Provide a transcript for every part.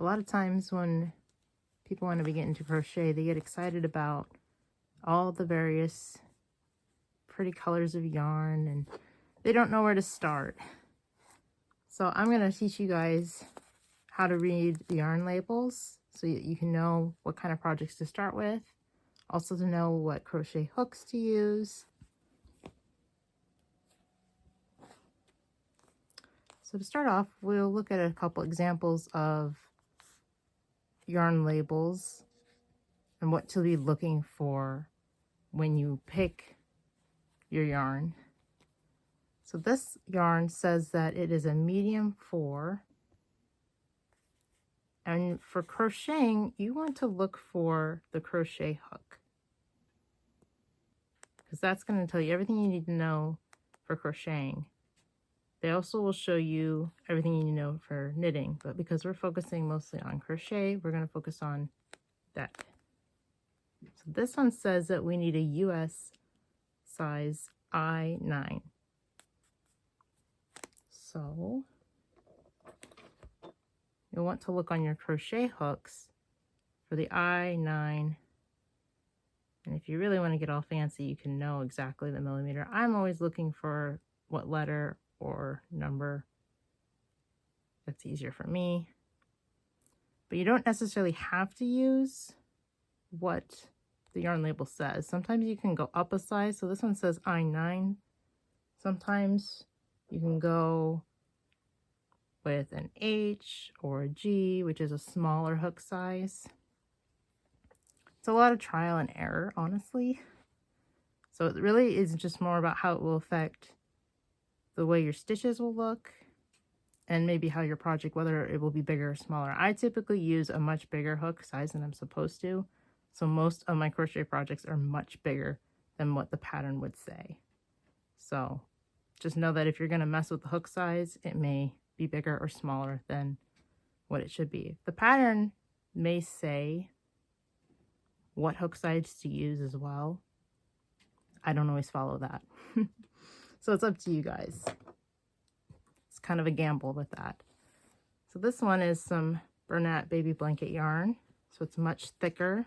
A lot of times when people want to begin into crochet, they get excited about all the various pretty colors of yarn and they don't know where to start. So I'm going to teach you guys how to read the yarn labels so you can know what kind of projects to start with. Also to know what crochet hooks to use. So to start off, we'll look at a couple examples of yarn labels and what to be looking for when you pick your yarn. So this yarn says that it is a medium 4. And for crocheting, you want to look for the crochet hook, because that's going to tell you everything you need to know for crocheting. They also will show you everything you need to know for knitting, but because we're focusing mostly on crochet, we're going to focus on that. So this one says that we need a US size I9. So you'll want to look on your crochet hooks for the I9. And if you really want to get all fancy, you can know exactly the millimeter. I'm always looking for what letter or number. That's easier for me. But you don't necessarily have to use what the yarn label says. Sometimes you can go up a size. So this one says I9. Sometimes you can go with an H or a G, which is a smaller hook size. It's a lot of trial and error, honestly. So it really is just more about how it will affect the way your stitches will look and maybe how your project, whether it will be bigger or smaller. I typically use a much bigger hook size than I'm supposed to. So most of my crochet projects are much bigger than what the pattern would say. So just know that if you're going to mess with the hook size, it may be bigger or smaller than what it should be. The pattern may say what hook size to use as well. I don't always follow that. So it's up to you guys. It's kind of a gamble with that. So this one is some Bernat baby blanket yarn. So it's much thicker.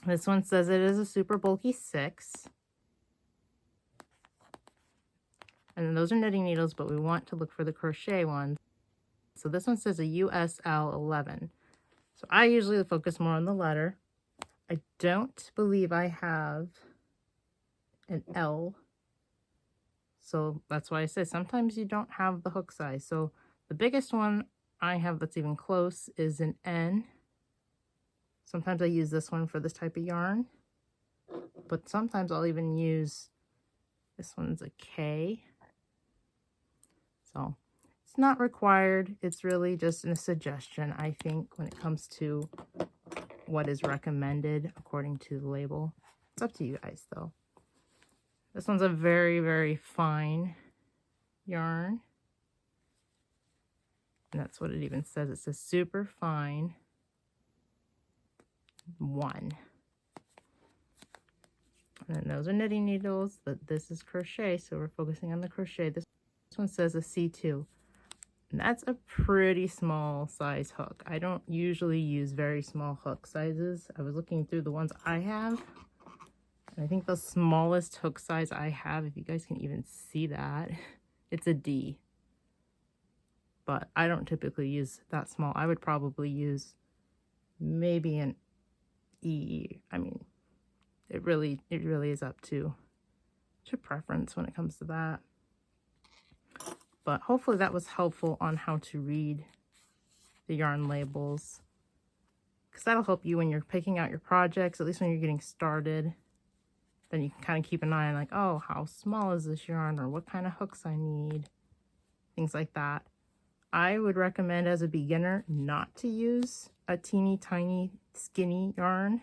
This one says it is a super bulky 6. And then those are knitting needles, but we want to look for the crochet ones. So this one says a USL 11. So I usually focus more on the letter. I don't believe I have an L. So that's why I say sometimes you don't have the hook size. So the biggest one I have that's even close is an N. Sometimes I use this one for this type of yarn, but sometimes I'll even use, this one's a K. So it's not required. It's really just a suggestion, I think, when it comes to what is recommended according to the label. It's up to you guys, though. This one's a very, very fine yarn. And that's what it even says. It says super fine 1. And then those are knitting needles, but this is crochet, so we're focusing on the crochet. This one says a C2. And that's a pretty small size hook. I don't usually use very small hook sizes. I was looking through the ones I have. And I think the smallest hook size I have, if you guys can even see that, it's a D. But I don't typically use that small. I would probably use maybe an E. I mean, it really is up to preference when it comes to that. But hopefully that was helpful on how to read the yarn labels, because that'll help you when you're picking out your projects, at least when you're getting started. Then you can kind of keep an eye on, like, oh, how small is this yarn, or what kind of hooks I need, things like that. I would recommend as a beginner not to use a teeny tiny skinny yarn.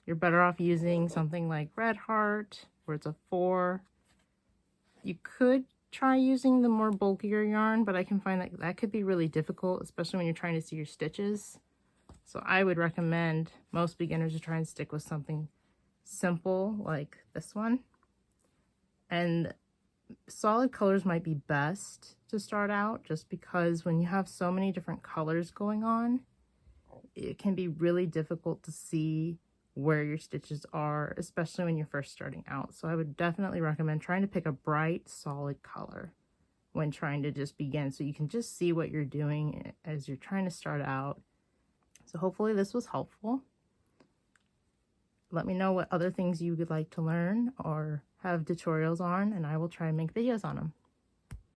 You're better off using something like Red Heart, where it's a 4. You could try using the more bulkier yarn, but I can find that that could be really difficult, especially when you're trying to see your stitches. So I would recommend most beginners to try and stick with something simple like this one. And solid colors might be best to start out, just because when you have so many different colors going on, it can be really difficult to see where your stitches are, especially when you're first starting out. So I would definitely recommend trying to pick a bright, solid color when trying to just begin, so you can just see what you're doing as you're trying to start out. So hopefully this was helpful. Let me know what other things you would like to learn or have tutorials on, and I will try and make videos on them.